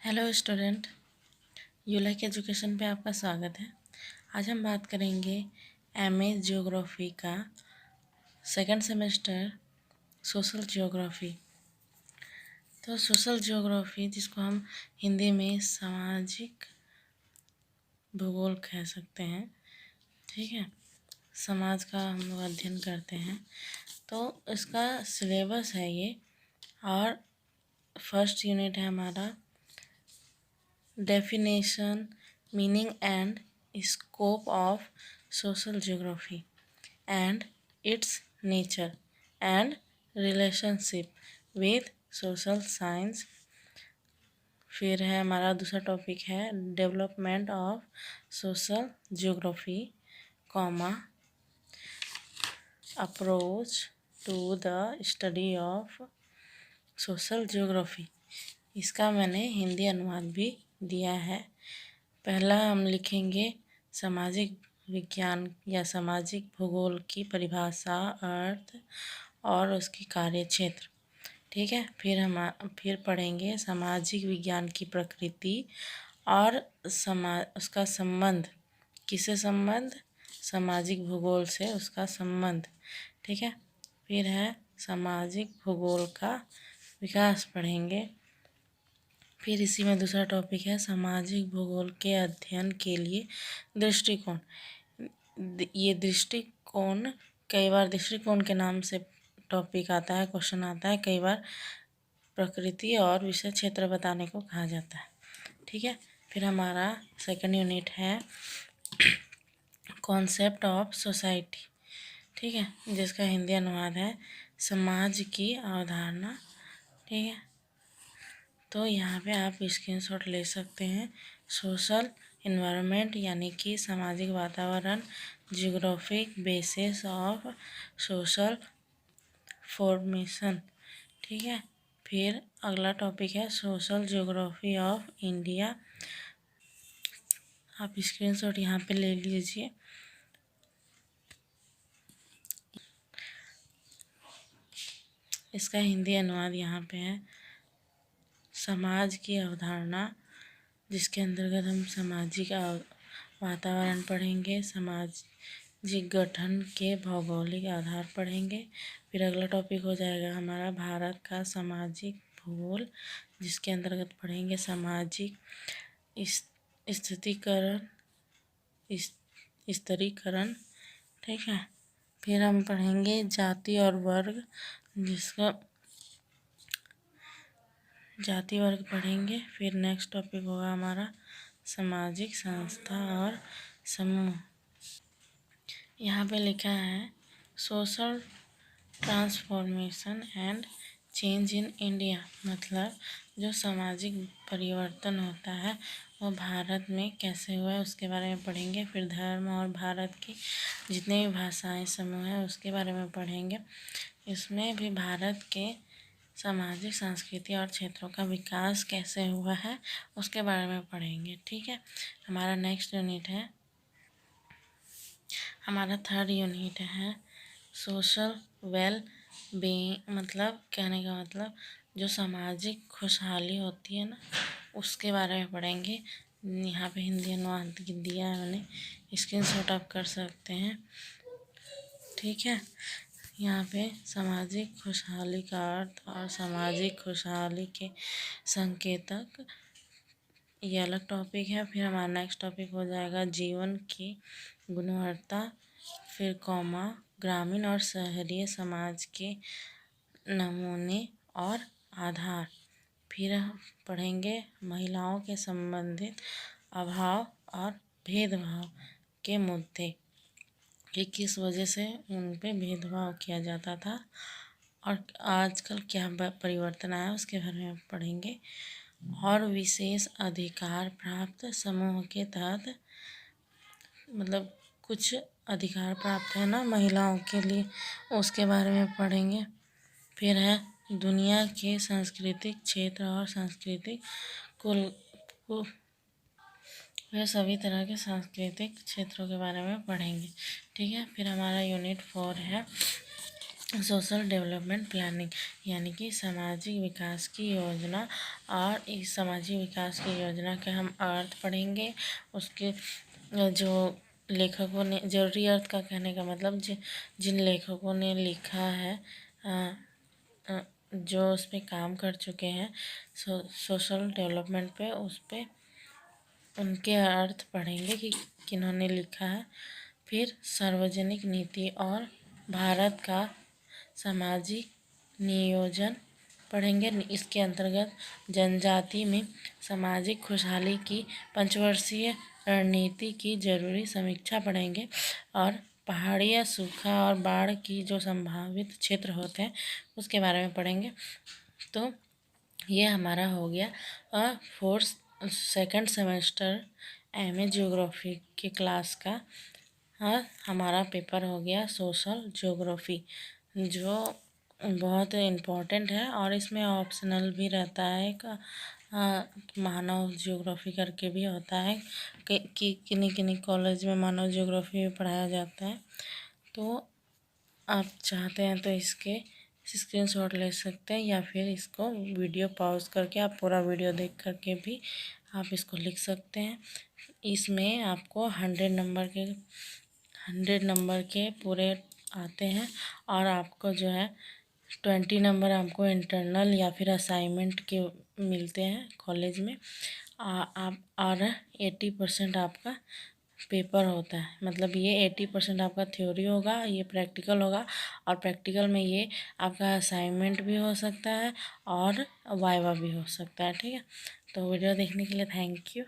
Hello student, you like education पे आपका स्वागत है। आज हम बात करेंगे एमए ज्योग्राफी का सेकंड सेमेस्टर सोशल ज्योग्राफी। तो सोशल ज्योग्राफी, जिसको हम हिंदी में सामाजिक भूगोल कह सकते हैं, ठीक है। समाज का हम लोग अध्ययन करते हैं, तो इसका सिलेबस है ये। और फर्स्ट यूनिट है हमारा definition, meaning and scope of social geography and its nature and relationship with social science. फिर है हमारा दूसरा टॉपिक है development of social geography, comma approach to the study of social geography. इसका मैंने हिंदी अनुवाद भी दिया है। पहला हम लिखेंगे सामाजिक विज्ञान या सामाजिक भूगोल की परिभाषा, अर्थ और उसकी कार्यक्षेत्र, ठीक है। फिर पढ़ेंगे सामाजिक विज्ञान की प्रकृति और उसका संबंध, किससे संबंध, सामाजिक भूगोल से उसका संबंध, ठीक है। फिर है सामाजिक भूगोल का विकास पढ़ेंगे। फिर इसी में दूसरा टॉपिक है सामाजिक भूगोल के अध्ययन के लिए दृष्टिकोण। ये दृष्टिकोण कई बार दृष्टिकोण के नाम से टॉपिक आता है, क्वेश्चन आता है, कई बार प्रकृति और विषय क्षेत्र बताने को कहा जाता है, ठीक है। फिर हमारा सेकंड यूनिट है कॉन्सेप्ट ऑफ सोसाइटी, ठीक है, जिसका हिंदी अनुवाद है समाज की अवधारणा, ठीक है। तो यहाँ पे आप स्क्रीनशॉट ले सकते हैं। सोशल इन्वायरमेंट यानी कि सामाजिक वातावरण, geographic basis of social formation, ठीक है। फिर अगला टॉपिक है सोशल ज्योग्राफी ऑफ इंडिया। आप स्क्रीनशॉट यहाँ पे ले लीजिए। इसका हिंदी अनुवाद यहाँ पे है समाज की अवधारणा, जिसके अंतर्गत हम सामाजिक वातावरण पढ़ेंगे, सामाजिक गठन के भौगोलिक आधार पढ़ेंगे। फिर अगला टॉपिक हो जाएगा हमारा भारत का सामाजिक भूगोल, जिसके अंतर्गत पढ़ेंगे सामाजिक स्थितीकरण, स्तरीकरण, ठीक है। फिर हम पढ़ेंगे जाति और वर्ग, जिसका जाति वर्ग पढ़ेंगे। फिर नेक्स्ट टॉपिक होगा हमारा सामाजिक संस्था और समूह। यहाँ पे लिखा है social transformation and change in India, मतलब जो सामाजिक परिवर्तन होता है वो भारत में कैसे हुआ है उसके बारे में पढ़ेंगे। फिर धर्म और भारत की जितने भी भाषाएं समूह हैं उसके बारे में पढ़ेंगे। इसमें भी भारत के सामाजिक संस्कृति और क्षेत्रों का विकास कैसे हुआ है उसके बारे में पढ़ेंगे, ठीक है। हमारा नेक्स्ट यूनिट है, हमारा थर्ड यूनिट है सोशल वेल बीइंग, मतलब कहने का मतलब जो सामाजिक खुशहाली होती है ना, उसके बारे में पढ़ेंगे। यहाँ पे हिंदी अनुवाद दिया है मैंने, स्क्रीनशॉट आप कर सकते हैं, ठीक है। यहाँ पे सामाजिक खुशहाली का अर्थ और सामाजिक खुशहाली के संकेतक, ये अलग टॉपिक है। फिर हमारा नेक्स्ट टॉपिक हो जाएगा जीवन की गुणवत्ता, फिर कॉमा ग्रामीण और शहरी समाज के नमूने और आधार। फिर पढ़ेंगे महिलाओं के संबंधित अभाव और भेदभाव के मुद्दे, कि किस वजह से उन पे भेदभाव किया जाता था और आजकल क्या परिवर्तन आया उसके बारे में पढ़ेंगे। और विशेष अधिकार प्राप्त समूह के तहत, मतलब कुछ अधिकार प्राप्त है ना महिलाओं के लिए, उसके बारे में पढ़ेंगे। फिर है दुनिया के सांस्कृतिक क्षेत्र और सांस्कृतिक कुल वह सभी तरह के सांस्कृतिक क्षेत्रों के बारे में पढ़ेंगे, ठीक है। फिर हमारा यूनिट 4 है सोशल डेवलपमेंट प्लानिंग यानी कि सामाजिक विकास की योजना। और इस सामाजिक विकास की योजना के हम अर्थ पढ़ेंगे। उसके जो लेखकों ने, जरूरी अर्थ का कहने का मतलब जिन लेखकों ने लिखा है, जो उस पर काम कर चुके हैं सोशल डेवलपमेंट पे, उस पे उनके अर्थ पढ़ेंगे कि किन्होंने लिखा है। फिर सार्वजनिक नीति और भारत का सामाजिक नियोजन पढ़ेंगे। इसके अंतर्गत जनजाति में सामाजिक खुशहाली की पंचवर्षीय रणनीति की जरूरी समीक्षा पढ़ेंगे। और पहाड़ियाँ, सूखा और बाढ़ की जो संभावित क्षेत्र होते हैं उसके बारे में पढ़ेंगे। तो ये हमारा हो गया fourth second semester MA geography की क्लास का हमारा पेपर हो गया सोशल ज्योग्राफी, जो बहुत इम्पोर्टेंट है। और इसमें ऑप्शनल भी रहता है मानव ज्योग्राफी करके भी होता है कि किन्हीं कॉलेज में मानव ज्योग्राफी भी पढ़ाया जाता है। तो आप चाहते हैं तो इसके स्क्रीनशॉट ले सकते हैं, या फिर इसको वीडियो पॉज करके आप पूरा वीडियो देख करके भी आप इसको लिख सकते हैं। इसमें आपको 100 नंबर के पूरे आते हैं। और आपको जो है 20 नंबर आपको इंटरनल या फिर असाइनमेंट के मिलते हैं कॉलेज में। आप और 80% आपका पेपर होता है। मतलब ये 80% आपका थ्योरी होगा, ये प्रैक्टिकल होगा। और प्रैक्टिकल में ये आपका असाइनमेंट भी हो सकता है और वाइवा भी हो सकता है। ठीक है, तो वीडियो देखने के लिए थैंक यू।